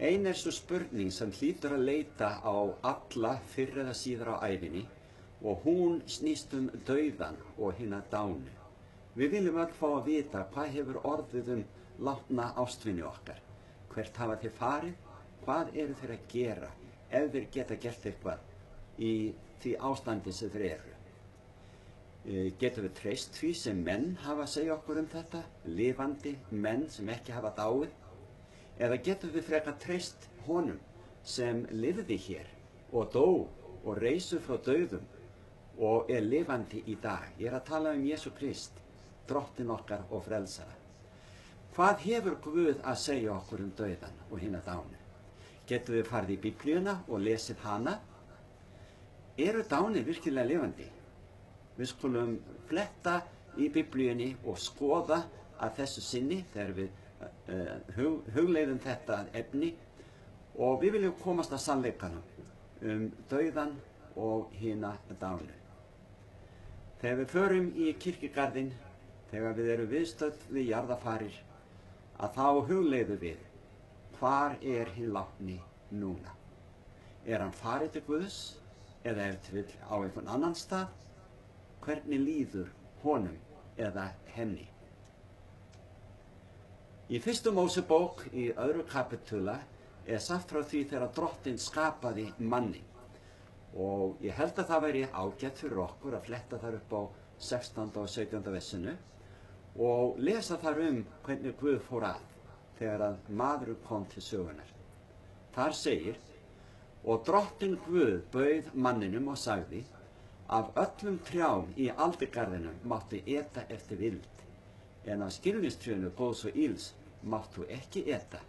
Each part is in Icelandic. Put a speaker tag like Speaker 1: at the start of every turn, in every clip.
Speaker 1: Ein sú spurning sem hlýtur að leita á alla fyrr eða síðar á ævinni og hún snýst dauðan og hina dánu. Við viljum öll fá að vita hvað hefur orðið látna ástvini okkar. Hvert hafa þeir farið? Hvað eru þeir að gera ef þeir geta gert eitthvað í því ástandi sem þeir eru? Getum við treyst því sem menn hafa að segja okkur þetta, lifandi menn sem ekki hafa dáið? Eða getum við frekar treyst honum sem lifði hér og dó og reisu frá dauðum og lifandi í dag? Ég að tala Jesú Krist, drottinn okkar og frelsara. Hvað hefur Guð að segja okkur dauðan og hina dánu? Getum við farið í Biblíuna og lesið hana? Eru dánir virkilega lifandi? Við skulum fletta í Biblíunni og skoða að þessu sinni þegar við hugleiðum þetta efni og við viljum komast að sannleikanum dauðan og hina dánu. Þegar við förum í kirkjugarðinn, þegar við erum viðstödd við jarðarfarir, að þá hugleiðum við, hvar hinn látni núna? Hann farið til Guðs eða til á einhvern annan stað? Hvernig líður honum eða henni? Í fyrstu Mósebók í 2. kapitúla sagt frá því þegar drottinn skapaði mannin. Og ég held að það væri ágætt fyrir okkur að fletta þar upp á 16. og 17. versinu og lesa þar hvernig Guð fór að þegar að maður kom til sögunar. Þar segir: og drottinn Guð bauð manninum og sagði: af öllum trjám í aldurgarðinum máttu eta eftir vild, en af skilningstrénu góðs og ills máttu ekki eta,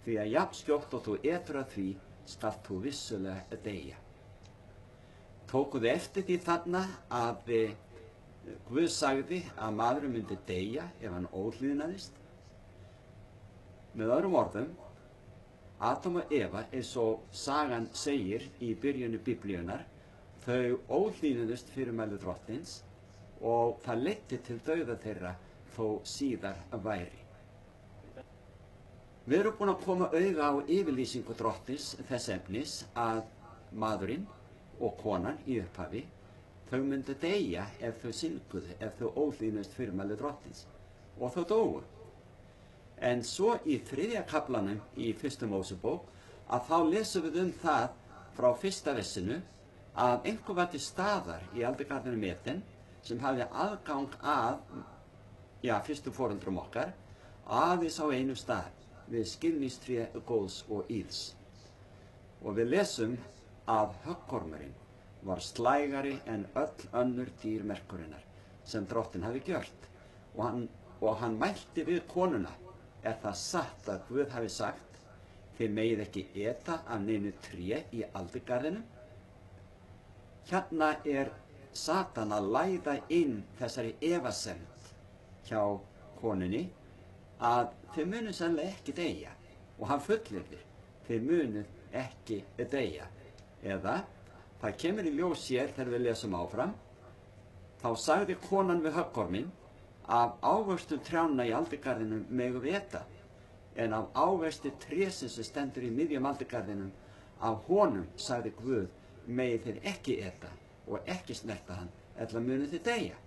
Speaker 1: því að jafn skjótt og þú etur af því skalt þú vissulega deyja. Tókuð eftir því þarna að Guð sagði að maðurinn myndi deyja ef hann óhlýðnaðist? Með öðrum orðum, Adam og Eva, eins og sagan segir í byrjunu Biblíunar, þau óhlýðnuðust fyrirmæli drottins og það leiddi til dauða þeirra þó síðar væri. Við erum búin að koma auga á yfirlýsingu drottins þess efnis að maðurinn og konan í upphafi, þau myndu deyja ef þau synguðu, ef þau óhlýðnuðust fyrirmæli drottins, og þau dóu. En svo í 3. kaflanum í 1. Mósebók að þá lesum við það frá 1. versinu að einhver var til staðar í aldurgarðinum Eden sem hafði aðgang að fyrstu foreldrum okkar aðeins á einum stað við skilningstré góðs og ills. Og við lesum að höggormurinn var slægari en öll önnur dýr merkurinnar sem drottinn hafi gjört, og hann mælti við konuna: það satt að Guð hafi sagt: þið megið ekki eta af neinu tré í aldurgarðinum? Hérna Satan að læða inn þessari efasemd hjá konunni að þið munið sennilega ekki deyja, og hann fullyrðir: þið munið ekki deyja. Eða það kemur í ljós hér þegar við lesum áfram: þá sagði konan við höggorminn: af ávöxtum trjánna í aldurgarðinum megum við eta, en af ávexti trésins sem stendur í miðjum aldurgarðinum, af honum, sagði Guð, megið þið ekki eta og ekki snerta hann, ella munið þið deyja.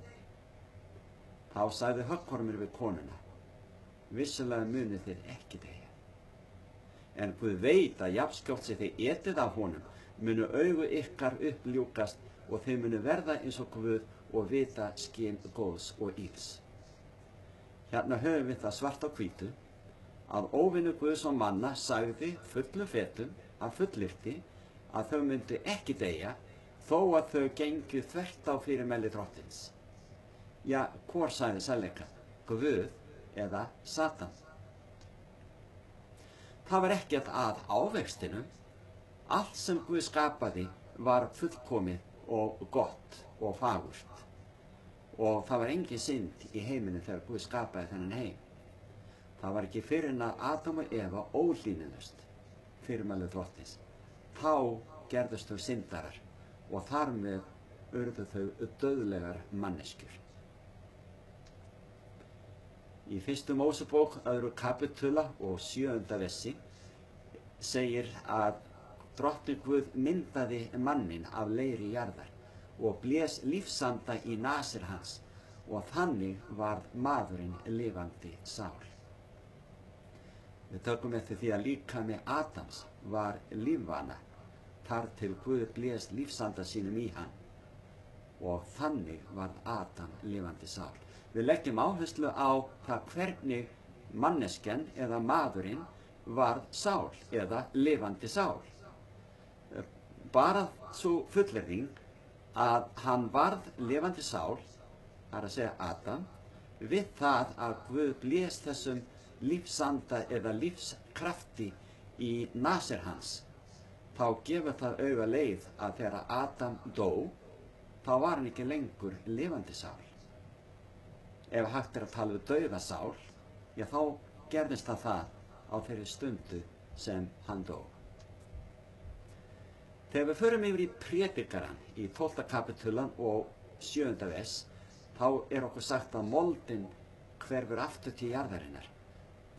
Speaker 1: Þá sagði höggormur við konuna: vissulega munið þið ekki deyja. En Guð veit að jafnskjótt sem þið etið af honum munu augu ykkar uppljúkast og þið munu verða eins og Guð og vita skyn góðs og ills. Hérna höfum við það svart á hvítu að óvinur Guðs og manna sagði fullum fetum af fullyrti að þau myndu ekki deyja þó að þau gengju þvert á fyrirmæli drottins. Hvor sagði sannleikann, Guð eða Satan? Það var ekkert að ávextinum. Allt sem Guð skapaði var fullkomið og gott og fagurt, og það var engin synd í heiminu þegar Guð skapaði þennan heim. Það var ekki fyrr en að Adam og Eva óhlýðnuðust fyrirmæli drottins. Þá gerðust þau syndarar og þar með urðu þau dauðlegar manneskjur. Í 1. Mósebók 2. kapitúla og 7. versi segir að Drottinn Guð myndaði manninn af leiri jarðar og blés lífsanda í nasir hans og þannig varð maðurinn lifandi sál. Við tökum eftir því að líkami Adams var lífvana þar til Guð blés lífsanda sínum í hann og þannig varð Adam lifandi sál. Við leggjum áherslu á það hvernig manneskjan eða maðurinn varð sál eða lifandi sál. Bara svo fullyrðing að hann varð lifandi sál, það er að segja Adam, við það að Guð blés þessum lífsanda eða lífskrafti í nasir hans, þá gefur það auga leið að þegar Adam dó, þá var hann ekki lengur lifandi sál. Ef hægt er að tala um dauða sál, já þá gerðist það á þeirri stundu sem hann dó. Þegar við förum yfir í Prédikarann í 12. kapitulan og 7. vers, þá er okkur sagt að moldin hverfur aftur til jarðarinnar,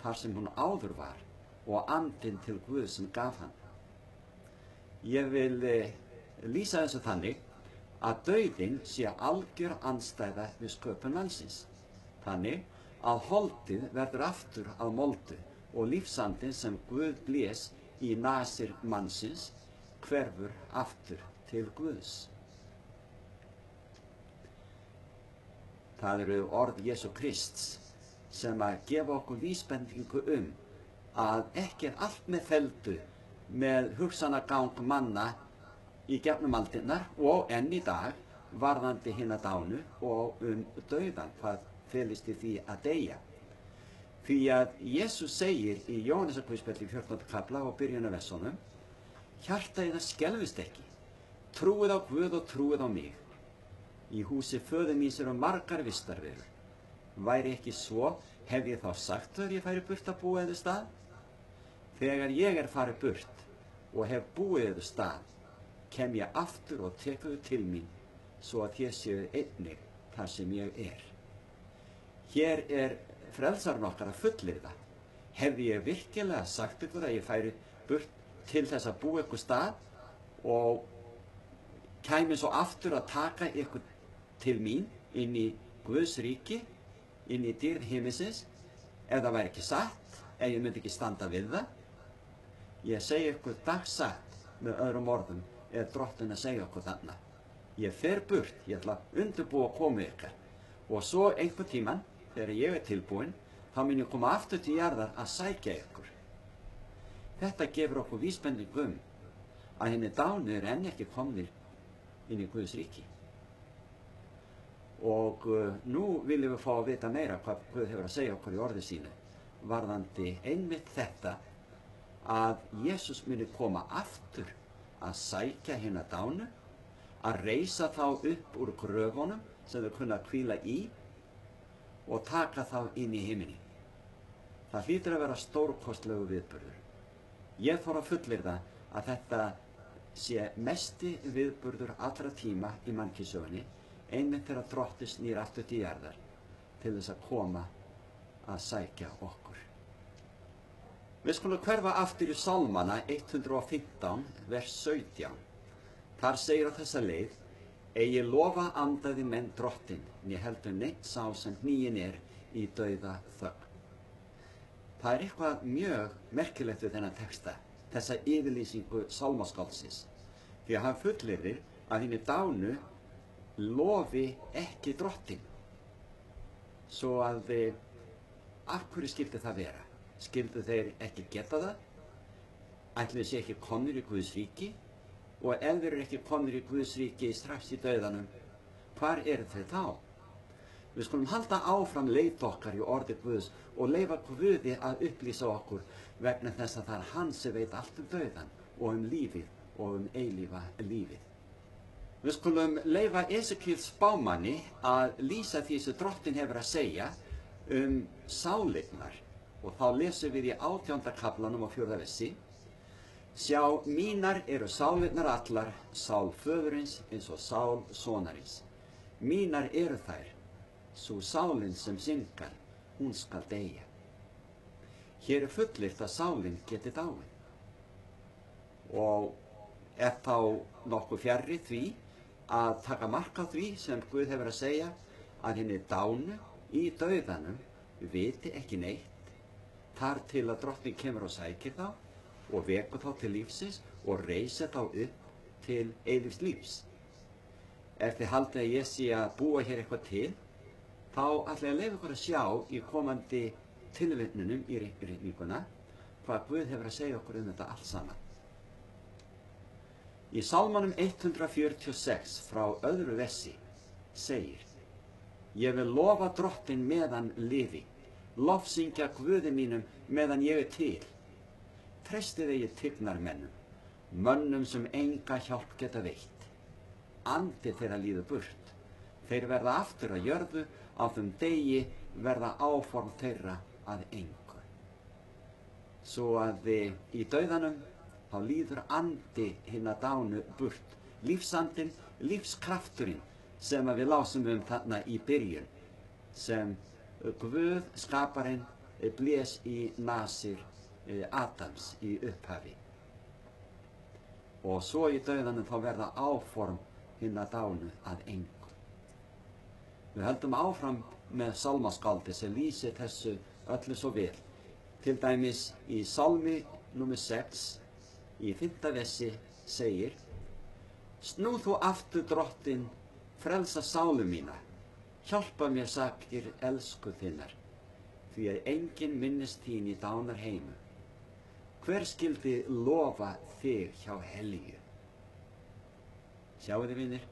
Speaker 1: þar sem hún áður var, og andinn til Guðs sem gaf hann. Ég vil lýsa þessu þannig að dauðinn sé algjör andstæða við sköpun mannsins. Þannig að holdið verður aftur að moldu og lífsandinn sem Guð blés í nasir mannsins hverfur aftur til Guðs. Það eru orð Jesú Krists sem að gefa okkur vísbendingu að ekki er allt með felldu með hugsanagang manna í gegnum aldirnar og enn í dag varðandi hina dánu og dauðan, hvað felist í því að deyja. Því að Jesús segir í Jóhannesarguðspjalli 14. kafla og byrjunarversunum: hjarta yðar skelfist ekki, trúið á Guð og trúið á mig. Í húsi föður míns eru margar vistarverur. Væri ekki svo, hef ég þá sagt þegar ég færi burt að búa yður stað? Þegar ég er farið burt og hef búið yður stað, kem ég aftur og tek þau til mín, svo að þér séu einnig þar sem ég er. Hér er frelsarinn okkar að fullyrða: hefði ég virkilega sagt ykkur að ég færi burt til þess að búa ykkur stað og kæmi svo aftur að taka ykkur til mín inn í Guðs ríki, inn í dýrð himinsins, ef það væri ekki satt, ef ég myndi ekki standa við það? Ég segi ykkur dagsatt, með öðrum orðum, er Drottinn að segja okkur þarna: ég fer burt, ég ætla að undirbúa komu ykkar, og svo einhvern tíman, þegar ég er tilbúinn, þá mun ég koma aftur til jarðar að sækja ykkur. Þetta gefur okkur vísbendingu að hinni dánu er enn ekki komnir inn í Guðs ríki. Og nú viljum við fá að vita meira hvað Guð hefur að segja okkur í orði sínu varðandi einmitt þetta að Jesús muni koma aftur að sækja hinna dánu, að reisa þá upp úr gröfunum sem þau kunna að hvíla í og taka þá inn í himinin. Það hlýtur að vera stórkostlegu viðburður. Ég þarf að fullyrða að þetta sé mesti viðburður allra tíma í mannkynssögunni, einmitt þegar Drottinn snýr aftur til jarðar til þess að koma að sækja okkur. Við skulum hverfa aftur í Sálmana 115, vers 17. Þar segir á þessa leið: eigi lofa andaði menn Drottinn, né heldur neitt sá sem hniginn er í dauða þögn. Það er eitthvað mjög merkilegt við þennan texta, þessa yfirlýsingu sálmaskáldsins, því að hann fullyrðir að hinni dánu lofi ekki Drottinn. Svo að af hverju skyldi það vera? Skyldu þeir ekki geta það? Ætli þeir sé ekki komnir í Guðs ríki? Og ef þeir eru ekki komnir í Guðs ríki strax í dauðanum, hvar eru þeir þá? Við skulum halda áfram leit okkar í orði Guðs og leyfa Guði að upplýsa okkur vegna þess að það er hann sem veit allt dauðan og lífið og eilífa lífið. Við skulum leyfa Esekíels spámanni að lýsa því sem Drottinn hefur að segja sálirnar, og þá lesum við í 18. kaflanum og 4. versi: sjá, mínar eru sálirnar allar, sál föðurins eins og sál sonarins. Mínar eru þær, sú sálin sem syngar, hún skal deyja. Hér er fullyrt að sálin geti dáið. og er þá nokkuð fjarri því að taka mark á því sem Guð hefur að segja, að hinni dánu í dauðanum viti ekki neitt þar til að drottning kemur og sækir þá og vekur þá til lífsins og reisir þá upp til eilífs lífs. Ef þið haldið að ég sé að búa hér eitthvað til, þá ætla ég að leyfa ykkur að sjá í komandi tilvitnunum í ritninguna hvað Guð hefur að segja okkur um þetta allt saman. Í Sálmanum 146 frá öðru versi segir: Ég vil lofa Drottinn meðan lifi, lofsyngja Guði mínum meðan ég er til. Treystið eigi tignarmennum, mönnum sem enga hjálp geta veitt. Andi þeirra líður burt, þeir verða aftur að jörðu, á þeim degi verða áform þeirra að engu. Svo að í dauðanum þá líður andi hinna dánu burt, lífsandinn, lífskrafturinn sem við lásum þarna í byrjun, sem Guð skaparinn blés í nasir Adams í upphafi. Og svo í dauðanum þá verða áform hinna dánu að engu. Við höldum áfram með sálmaskáldi sem lýsir þessu öllu svo vel. Til dæmis í Sálmi nr. 6 í 5. versi segir: Snú þú aftur Drottinn, frelsa sálu mína, hjálpa mér sakir elsku þinnar, því að enginn minnist þín í dánar heimu. Hver skyldi lofa þig hjá helju? Sjáu þið, vinir,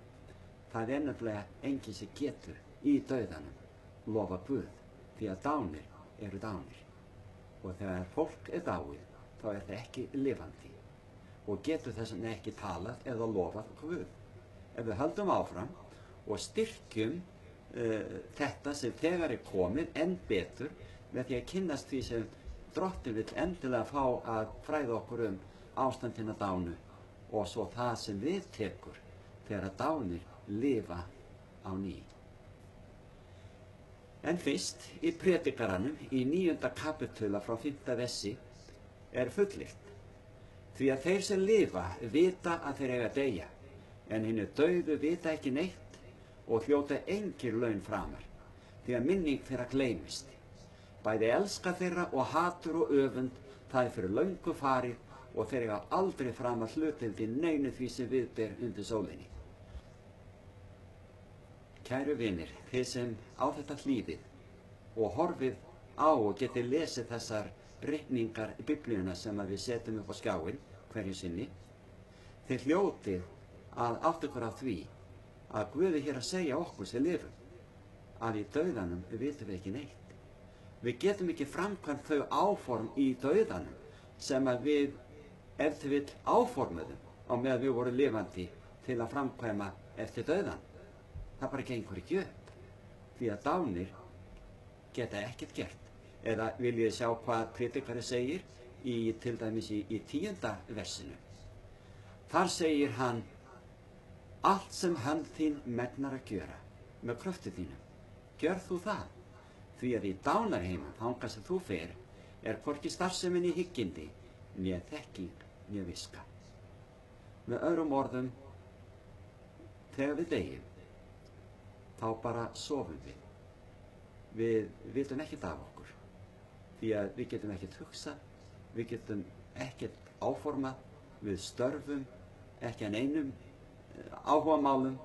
Speaker 1: það er nefnilega enginn sem getur í dauðanum lofa Guð, því að dánir eru dánir. Og þegar fólk er dáið, þá er það ekki lifandi og getur þess vegna ekki talað eða lofað Guð. Ef við höldum áfram og styrkjum þetta sem þegar er komið enn betur með því að kynnast því sem Drottinn vill endilega fá að fræða okkur ástand hinna dánu og svo það sem við tekur þegar að dánir lifa á ný. En fyrst í Predikaranum í 9. kapitula frá 5. versi er fullyrt: Því að þeir sem lifa vita að þeir eiga að deyja, en hinir dauðu vita ekki neitt og hljóta engir laun framar, því að minning þeirra gleymist. Bæði elska þeirra og hatur og öfund, það er fyrir löngu farið og þeir eiga aldrei framar hlutdeild í neinu því sem viðber undir sólinni. Kæru vinir, þið sem á þetta hlýðið og horfið á og getið lesið þessar ritningar Biblíuna sem við setjum upp á skjáinn hverju sinni, þið hljótið að átta ykkur á því að Guð er hér að segja okkur sem lifum að í dauðanum vitum við ekki neitt. Við getum ekki framkvæmt þau áform í dauðanum sem að við, ef þið vill, áformuðum á meðan við vorum lifandi til að framkvæma eftir dauðan. Það bara gengur ekki upp, því að dánir geta ekkert gert. Eða viljið sjá hvað Predikari segir til dæmis í 10. versinu. Þar segir hann: Allt sem hönd þín megnar að gjöra með kröftu þínum, gjör þú það. Því að í dánarheimum, þangað sem þú fer, er hvorki starfsemin í hyggindi, né þekking, né viska. Með öðrum orðum, þegar við deyjum, þá bara sofum við. Við vitum ekkert af okkur, því að við getum ekkert hugsað, við getum ekkert áformað, við störfum ekki að neinum áhugamálum,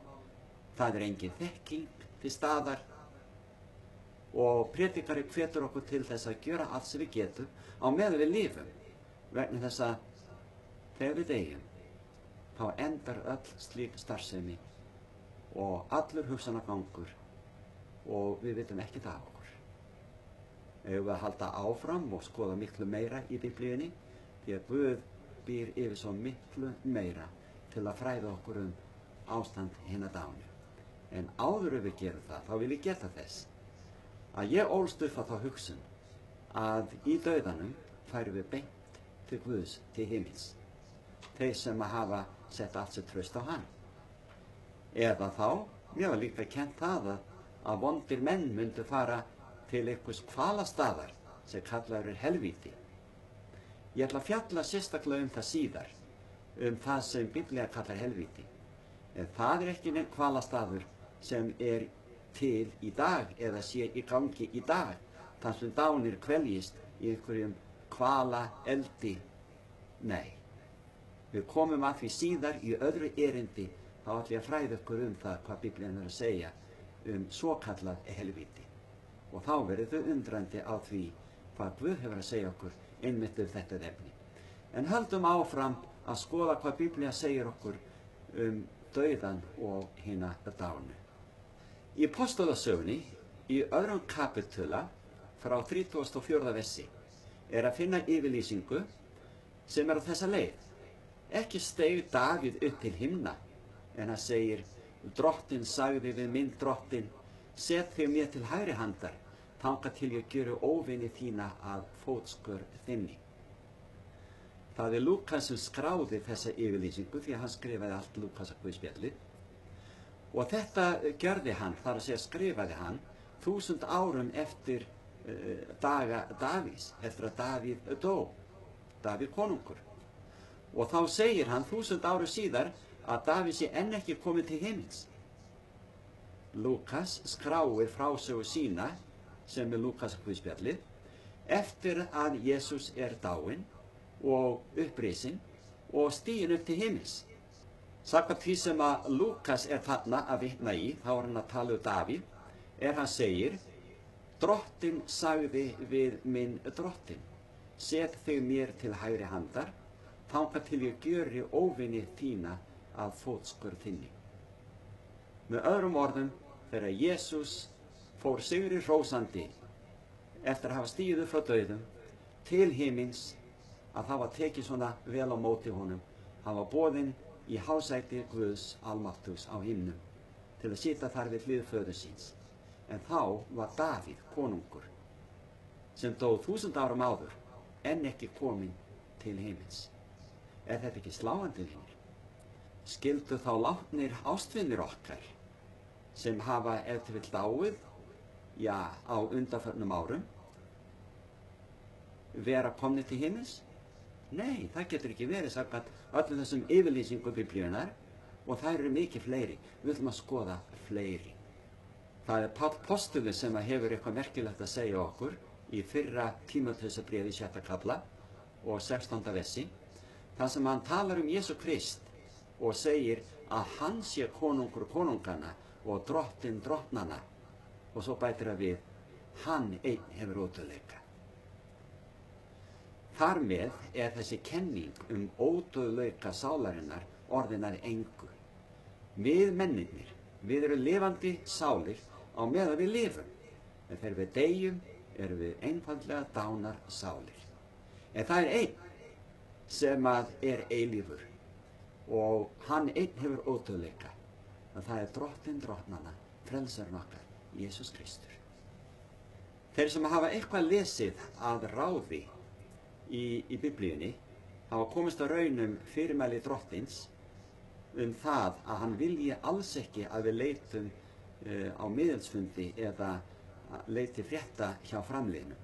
Speaker 1: það er engin þekking til staðar. Og Predikari hvetur okkur til þess að gjöra allt sem við getum á meðan við lifum, vegna þess að þegar við deyjum þá endar öll slík starfsemi og allur hugsanagangur og við vitum ekkert af okkur. Eigum við að halda áfram og skoða miklu meira í Biblíunni, því að Guð býr yfir svo miklu meira til að fræða okkur ástand hinna dánu. En áður við gerum það, þá vil ég geta þess að ég ólst upp á þá hugsun að í dauðanum færum við beint til Guðs, til himins, þeir sem að hafa sett allt sér traust á hann. Eða þá, mér var líka kennt það að vondir menn myndu fara til einhvers hvalastaðar sem kallaður er helvíti. Ég ætla að fjalla sérstaklega það síðar, það sem Biblía kallar helvíti. En það ekki neinn hvalastaður sem til í dag eða sé í gangi í dag, þar sem dánir kveljist í einhverjum hvala eldi. Nei. Við komum að því síðar í öðru erindi, þá ætla ég að fræða ykkur það hvað Biblían að segja svokallað helvíti. Og þá verður þau undrandi á því hvað Guð hefur að segja okkur einmitt þetta efni. En höldum áfram að skoða hvað Biblía segir okkur dauðan og hina dánu. Í Apostólasögunni, í 2. kapitula frá 34. versi, að finna yfirlýsingu sem á þessa leið. Ekki steig Davíð upp til himna, en hann segir, Drottinn sagði við minn drottinn, set þig mér til hægri handar, þangað til ég gjöru óvini þína að fótskör þinni. Það Lúkas sem skráði þessa yfirlýsingu, því að hann skrifaði allt Lúkasarguðspjallið. Og þetta gjörði hann, þar að segja skrifaði hann, 1000 árum eftir daga Davíðs, eftir að Davíð dó, Davíð konungur. Og þá segir hann 1000 árum síðar að Davíð sé enn ekki komið til himins. Lúkas skráir frásögu sína, sem Lúkasarguðspjallið, eftir að Jesús dáinn og upprisinn og stiginn upp til himins. Samkvæmt því sem að Lúkas þarna að vitna í, þá hann að tala Davíð, hann segir, Drottinn sagði við minn drottinn, set þig mér til hægri handar, þangað til ég gjöri óvini þína að fótskör þinni. Með öðrum orðum, þegar Jesús fór sigri hrósandi eftir að hafa stigið upp frá dauðum til himins, að það var tekið svona vel á móti honum. Hann var boðinn í hásæti Guðs almáttugs á himnum til að sitja þar við hlið föður síns. En þá var Davíð konungur sem dó 1000 árum áður enn ekki kominn til himins. Þetta ekki sláandi vinir? Skyldu þá látnir ástvinir okkar sem hafa til vill dáið, á undanförnum árum, vera komnir til himins? Nei, það getur ekki verið samkvæmt öllum þessum yfirlýsingum Biblíunnar, og það eru mikið fleiri. Við ætlum að skoða fleiri. Það Páll postuli sem hefur eitthvað merkilegt að segja okkur í fyrra Tímóteusarbréfi 6. kafla og 16. versi, þar sem hann talar Jesú Krist og segir að hann sé konungur konungana og drottinn drottnanna, og svo bætir að við, hann einn hefur ódauðleika. Þar með þessi kenning ódauðleika sálarinnar orðin að engu. Við mennirnir, við erum lifandi sálir á meðan við lifum, en þegar við deyjum erum við einfaldlega dánar sálir. En það einn sem að eilífur, og hann einn hefur ódauðleika, að það drottinn drottnanna, frelsarinn okkar, Jesús Kristur. Þeir sem hafa eitthvað lesið að ráði í Biblíunni hafa komist að raunum fyrirmæli drottins það að hann vilji alls ekki að við leitum á miðilsfundi eða leiti frétta hjá framliðnum.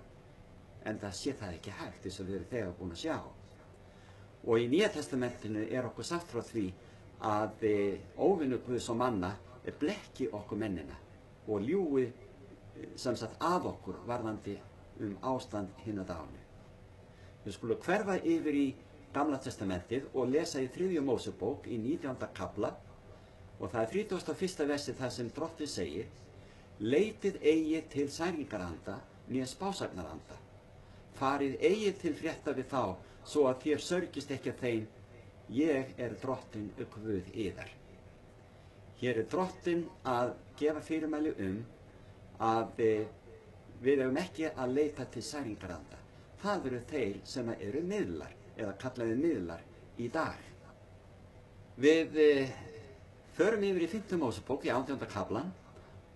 Speaker 1: En það sé það ekki hægt, eins og við erum þegar búin að sjá. Og í Nýja testamentinu okkur sagt frá því að óvinur Guðs og manna blekki okkur mennina og ljúgi sem sagt að okkur varðandi ástand hinna dánu. Við skulum hverfa yfir í Gamla testamentið og lesa í 3. Mósebók í 19. kafla, og það 31. versið þar sem Drottinn segir, leitið eigi til særingaranda né spásagnaranda, farið eigi til frétta við þá, svo að þér sörgist ekki að þeim, ég Drottinn Guð yðar. Hér Drottinn að gefa fyrirmæli að við eigum ekki að leita til særingaranda. Það eru þeir sem eru miðlar, eða kallaði miðlar í dag. Við förum yfir í 5. Mósebók í 18. kaflan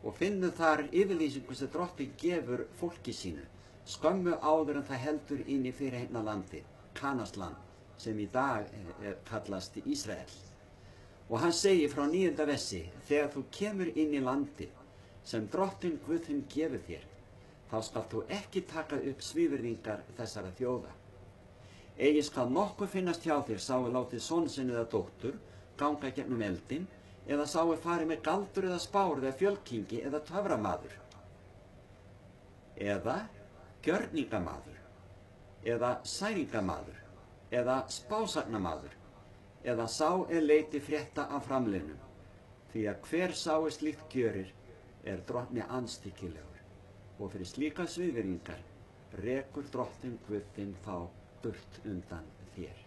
Speaker 1: og finnum þar yfirlýsingu sem Drottinn gefur fólki sínu, skömmu áður en það heldur inn í fyrirheitna landi, Kanasland, sem í dag kallast Ísrael. Og hann segir frá 9. versi, þegar þú kemur inn í landi sem Drottinn Guð þinn gefur þér, þá skalt þú ekki taka upp svívirðingar þessara þjóða. Eigi skal nokkuð finnast hjá þér sáu látið son sinn eða dóttur ganga gegnum eldinn, eða sáu farið með galdur eða spár eða fjölkingi eða töframaður, eða gjörningamaður, eða særingamaður, eða spásagnamaður, eða sá leiti frétta af framliðnum, því að hver sái slíkt gjörir drottni andstyggilegur, og fyrir slíka sviðveringar rekur drottinn Guð þinn þá burt undan þér.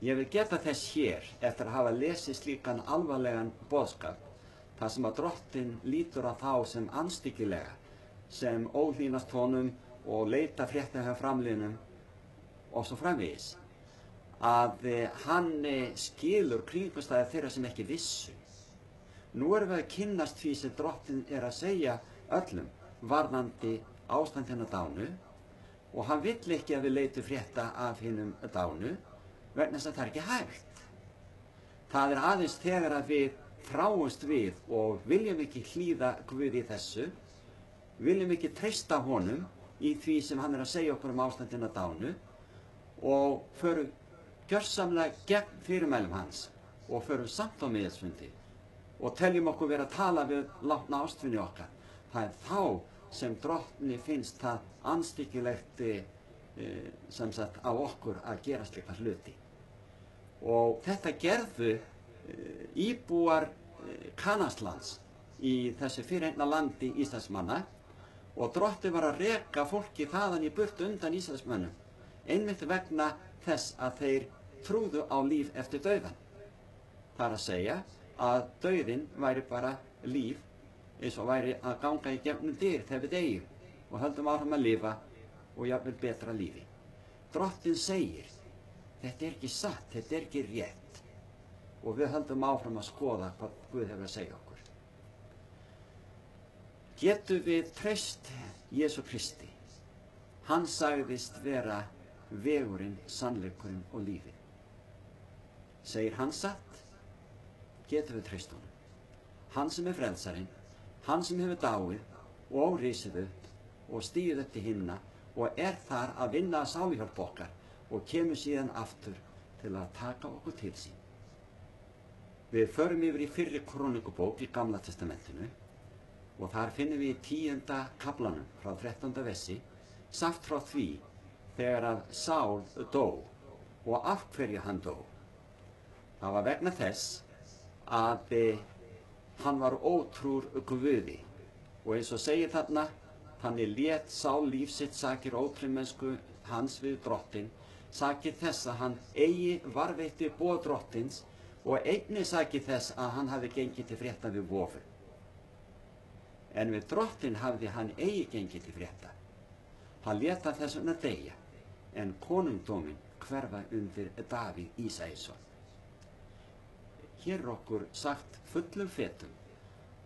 Speaker 1: Ég vil geta þess hér, eftir að hafa lesið slíkan alvarlegan boðskap, þar sem að drottinn lítur á þá sem andstyggilega, sem óhlýnast honum og leita frétta hjá framliðnum og svo framvegis, að hann skilur kringumstæður þeirra sem ekki vissu. Nú erum við að kynnast því sem drottinn að segja öllum varðandi ástand hennar dánu, og hann vill ekki að við leitum frétta af hinum dánu vegna þess að það er ekki hægt. Það aðeins þegar að við þráumst við og viljum ekki hlýða Guði í þessu, viljum ekki treysta honum í því sem hann að segja okkur ástand hennar dánu, og förum gjörsamlega gegn fyrirmælum hans og förum samt á miðilsfundi og teljum okkur vera að tala við látna ástvinni okkar. Það þá sem drottni finnst það andstyggilegt sem sagt á okkur að gera slíka hluti. Og þetta gerðu íbúar Kananslands í þessu fyrirheitna landi Ísraelsmanna, og drottinn var að reka fólki þaðan í burt undan Ísraelsmönnum, einmitt vegna þess að þeir trúðu á líf eftir dauðan. Það að segja að dauðinn væri bara líf, eins og væri að ganga í gegnum dyr þegar við deyjum og höldum áfram að lifa og jafnvel betra lífi. Drottinn segir, þetta ekki satt, þetta ekki rétt, og við höldum áfram að skoða hvað Guð hefur að segja okkur. Getum við treyst Jesú Kristi? Hann sagðist vera vegurinn, sannleikurinn og lífið. Segir hann satt, getum við treyst honum. Hann sem frelsarinn, hann sem hefur dáið og risið upp og stigið upp til himna og þar að vinna að sáluhjálp okkar og kemur síðan aftur til að taka okkur til sín. Við förum yfir í fyrri Krónikubók í Gamla testamentinu, og þar finnum við í 10. kaflanum frá 13. versi sagt frá því þegar að Sál dó og af hverju hann dó. Það var vegna þess að hann var ótrúr Guði, og eins og segir þarna, þannig lét Sál líf sitt sakir ótrúmennsku hans við drottinn, sakir þess að hann eigi varveitti boð drottins og einnig sakir þess að hann hafi gengið til frétta við vofu. En við drottinn hafði hann eigi gengið til frétta. Hann lét hann þess vegna deyja, en konungdóminn hverfa undir Davíð Ísæsson. Hér okkur sagt fullum fetum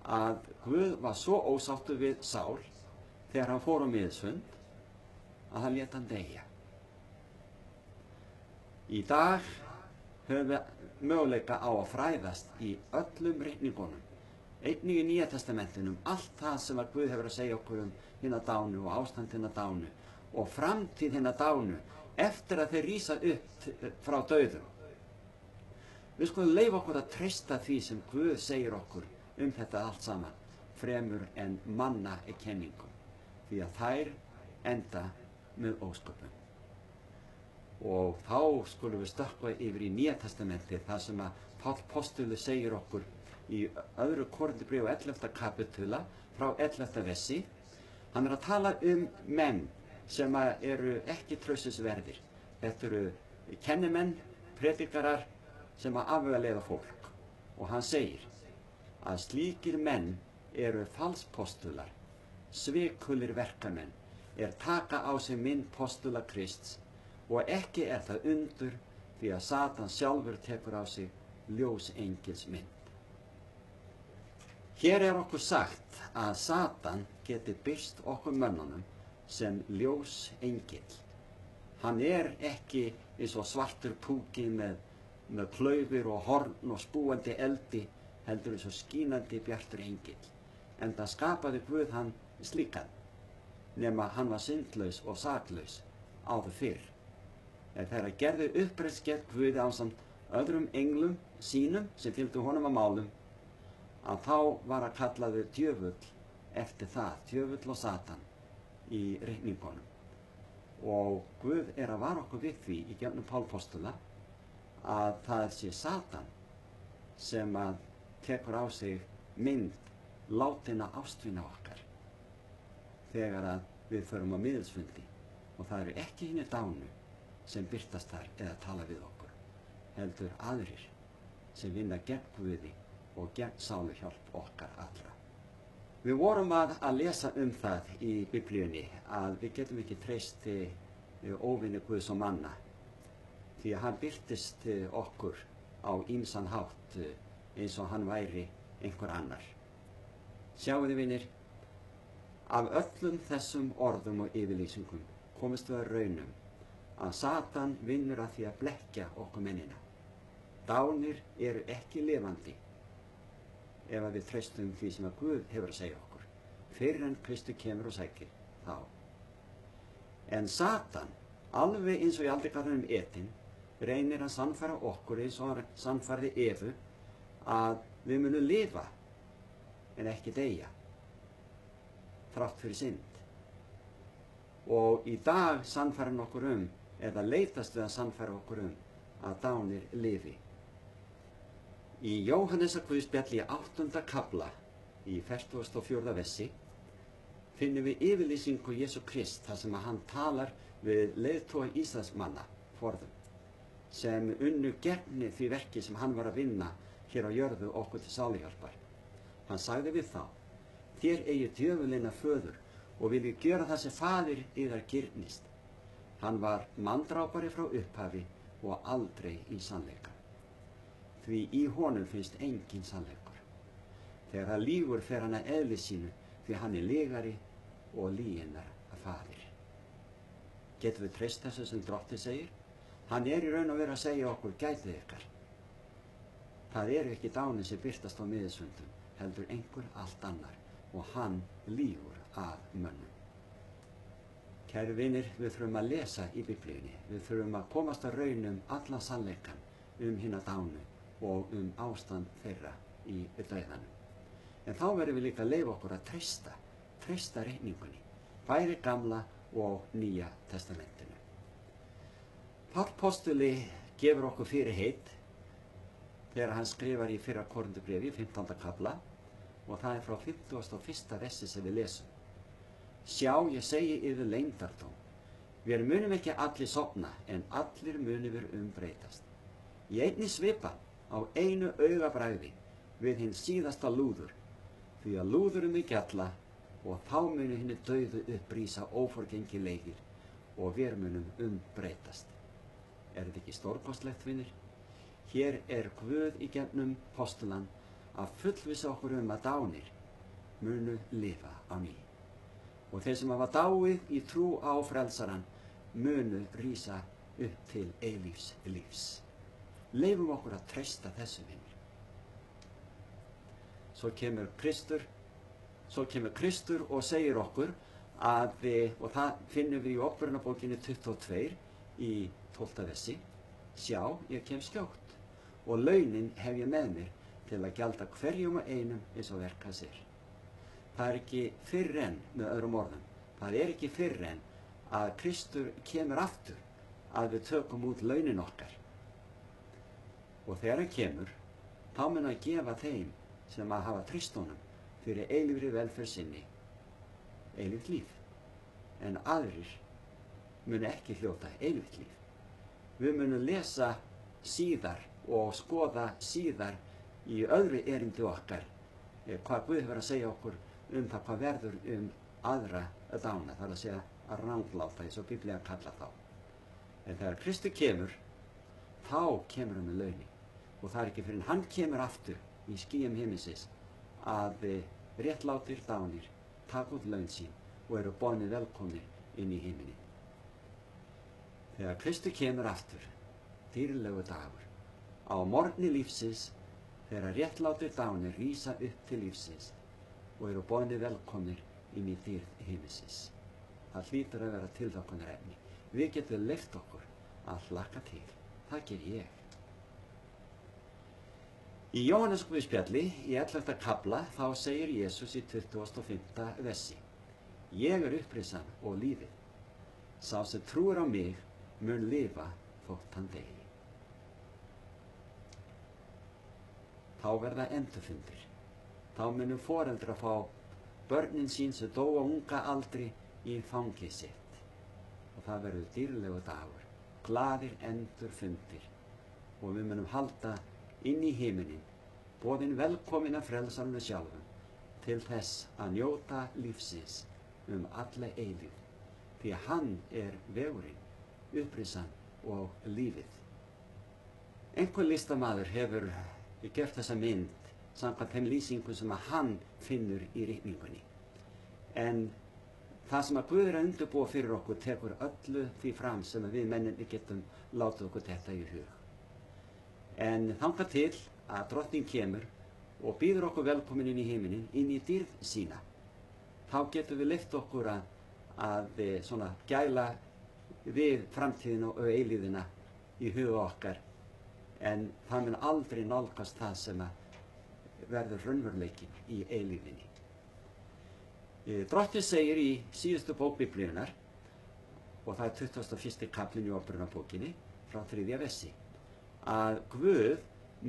Speaker 1: að Guð var svo ósáttur við Sál þegar hann fór á miðilsfund að hann lét hann deyja. Í dag höfum við möguleika á að fræðast í öllum ritningunum, einnig í Nýja testamentinum, allt það sem að Guð hefur að segja okkur hina dánu og ástand hina dánu og framtíð hina dánu eftir að þeir rísa upp frá dauðum. Við skulum leyfa okkur að treysta því sem Guð segir okkur þetta allt saman, fremur en manna kenningum, því að þær enda með ósköpum. Og þá skulum við stökkva yfir í Nýja testamenti, það sem að Páll postuli segir okkur í öðru Korinthubréfi 11. kapitula frá 11. versi. Hann að tala menn sem eru ekki traustsverðir. Þetta eru kennimenn, predikarar sem afvegaleiða fólk. Og hann segir að slíkir menn eru falspostular, svikulir verkamenn, taka á sig mynd postula Krists, og ekki það undur því að Satan sjálfur tekur á sig ljós engils mynd. Hér okkur sagt að Satan geti birst okkur mönnunum sem ljós engill. Hann ekki eins og svartur púki með klaufir og horn og spúandi eldi, heldur eins og skínandi bjartur engill. En það skapaði Guð hann slíkan. nema hann var syndlaus og saklaus áður fyrr. En þegar gerði uppreist gegn Guði ásamt öðrum englum sínum sem fylgdu honum að málum, að þá var að kallaður djöfull eftir það, djöfull og Satan í reikningunum. Og Guð að vara okkur við því í gegnum Pál postula að það sé Satan sem að tekur á sig mynd látinna ástvina okkar þegar að við förum á miðilsfundi, og það eru ekki hinir dánu sem birtast þar eða tala við okkur, heldur aðrir sem vinna gegn Guði og gegn sáluhjálp okkar allra. Við vorum að lesa það í Biblíunni að við getum ekki treyst óvinni Guðs og manna, því að hann birtist okkur á ýmsan hátt eins og hann væri einhver annar. Sjáu þið, vinir, af öllum þessum orðum og yfirlýsingum komist við að raunum að Satan vinnur að því að blekkja okkur mennina. Dánir eru ekki lifandi ef að við treystum því sem að Guð hefur að segja okkur, fyrr en Kristur kemur og sækir þá. En Satan, alveg eins og í aldrigarðinum Edén, reynir að sannfæra okkur eins og hann sannfærði Evu að við munum lifa en ekki deyja, þrátt fyrir synd. Og í dag sannfæra hann okkur eða leitast við að sannfæra okkur að dánir lifi. Í Jóhannesar Guðspjalli í 8. kafla í 44. versi finnum við yfirlýsingu Jesú Krist þar sem að hann talar við leiðtoga Ísraelsmanna forðum sem unnu gegn því verki sem hann var að vinna hér á jörðu okkur til sáluhjálpar. Hann sagði við þá: þér eigið djöfulinn að föður og viljið gjöra það sem faðir yðar girnist. Hann var manndrápari frá upphafi og aldrei í sannleika. Því í honum finnst engin sannleikur. Þegar hann lýgur fer hann að eðli sínu, því hann lygari og lyginnar að faðir. Getum við treyst þessu sem Drottinn segir? Hann í raun og veru að segja okkur: gætið ykkar. Það eru ekki dánir sem birtast á miðilsfundum, heldur einhver allt annar, og hann lýgur að mönnum. Kæru vinir, við þurfum að lesa í Biblíunni. Við þurfum að komast að raunum allan sannleikann hina dánu og ástand þeirra í dauðanum. En þá verðum við líka að leyfa okkur að treysta reikningunni, bæði Gamla og Nýja testamentinu. Páll postuli gefur okkur fyrirheit þegar hann skrifar í 1. Korinthubréfi, 15. kafla, og það frá 51. versi sem við lesum. Sjá, ég segi yfir leyndardóm. Við munum ekki allir sofna, en allir munum við breytast. Í einni svipan, á einu augabragði, við hinn síðasta lúður, því að lúðurum gjalla, og þá munum hinni dauðu upprísa óforgengilegir, og við munum breytast. Er þetta ekki stórkostlegt, vinir? Hér Guð í gegnum postulan að fullvissa okkur að dánir munu lifa á ný. Og þeir sem hafa dáið í trú á frelsaran munu rísa upp til eilífs lífs. Leyfum okkur að treysta þessu, vinir. Svo kemur Kristur og segir okkur að, og það finnum við í Upprunabókinni 22 í 12. versi: sjá, ég kem skjótt og launin hef ég með mér til að gjalda hverjum og einum eins og verk hans er. Það ekki fyrr en, með öðrum orðum, það ekki fyrr en að Kristur kemur aftur að við tökum út launin okkar. Og þegar hann kemur, þá mun hann gefa þeim sem að hafa treyst honum fyrir eilífri velferð sinni eilíft líf. En aðrir munu ekki hljóta eilíft líf. Við munum lesa síðar og skoða síðar í öðru erindi okkar hvað Guð hefur að segja okkur það hvað verður aðra dána, það að segja að rangláta, eins og Biblían kallar þá. En þegar Kristur kemur, þá kemur hann með launi, og það ekki fyrir hann kemur aftur í skýjum himinsins að réttlátir dánir taka út laun sín og eru boðnir velkomnir inn í himinin. Þegar Kristur kemur aftur, dýrlegu dagur, á morgni lífsins, þegar réttlátir dánir rísa upp til lífsins og eru boðnir velkomnir inn í dýrð himinsins. Það hlýtur að vera tilhlökkunarefni. Við getum leyft okkur að hlakka til. Það ger ég. Í Jóhannes guðspjalli í 11. kafla þá segir Jesús í 25. versi: Ég er upprisan og lífið. Sá sem trúir á mig mun lifa þótt hann deyi. Þá verða endurfundir. Þá munum foreldrar fá börnin sín sem dó á unga aldri í fangið sitt. Og það verður dýrlegu dagur, glaðir endurfundir. Og við munum halda inn í himinin, boðin velkomin af frelsaranu sjálfum, til þess að njóta lífsins alla eilífð. Því að hann er vegurinn, upprisan og lífið. Einhver listamaður hefur gert þessa mynd samkvæmt þeim lýsingum sem að hann finnur í ritningunni. En það sem að Guð er að undirbúa fyrir okkur tekur öllu því fram sem að við menninni getum látið okkur þetta í hug. En þangað til að drottning kemur og býður okkur velkomin inn í himinin, inn í dýrð sína, þá getum við leyft okkur að svona gæla við framtíðina og eilíðina í huga okkar, en það mun aldrei nálgast það sem að verður raunveruleikin í eilíðinni. Drottinn segir í síðustu bók Biblíunnar, og það er 21. kaflinn í Åpenbararbókinni frá 3. versi, að Guð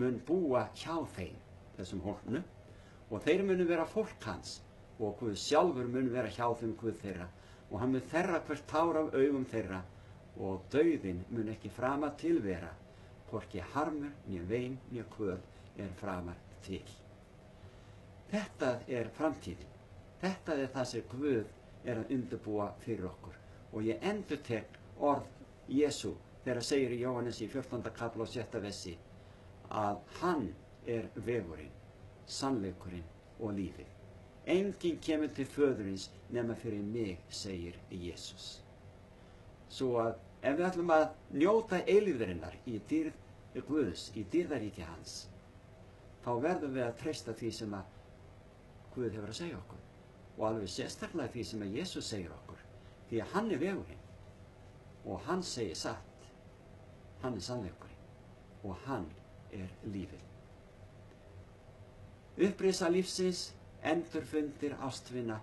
Speaker 1: mun búa hjá þeim, þessum hólknu, og þeir munu vera fólk hans, og Guð sjálfur mun vera hjá þeim Guð þeirra, og hann mun þerra hvert tár af augum þeirra, og dauðinn mun ekki framar til vera, hvorki harmur, né vein, né kvöl er framar til. Þetta er framtíðin. Þetta er það sem Guð er að undirbúa fyrir okkur. Og ég endurtek orð Jesú þegar segir í Jóhannes í 14. kafla og 6. versi að hann er vegurinn, sannleikurinn og lífið. Enginn kemur til föðurins nema fyrir mig, segir Jesús. Svo að ef við ætlum að njóta eilífðarinnar í dýrð Guðs, í dýrðaríki hans, þá verðum við að treysta því sem að Guð hefur að segja okkur. Og alveg sérstaklega því sem að Jesús segir okkur. Því að hann er vegurinn. Og hann segir satt. Hann er sannleikurinn. Og hann er lífið. Upprisa lífsins, endurfundir ástvina,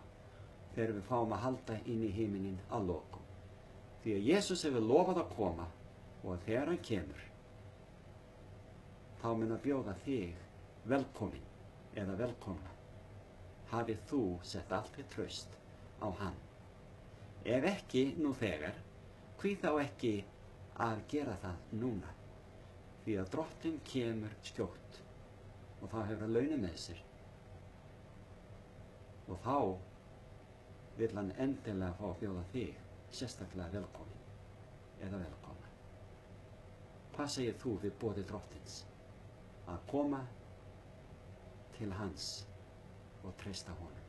Speaker 1: þegar við fáum að halda inn í himinin að lokum. Því að Jesús hefur lofað að koma, og þegar hann kemur, þá mun að bjóða þig velkomin eða velkomna. Hafið þú sett allt þitt traust á hann. Ef ekki nú þegar, hví þá ekki að gera það núna? Því að drottinn kemur skjótt, og þá hefur hann launum með sér. Og þá vill hann endilega fá að bjóða þig sérstaklega velkomin eða velkomna. Hvað segir þú við boði drottins? Að koma til hans og treysta honum.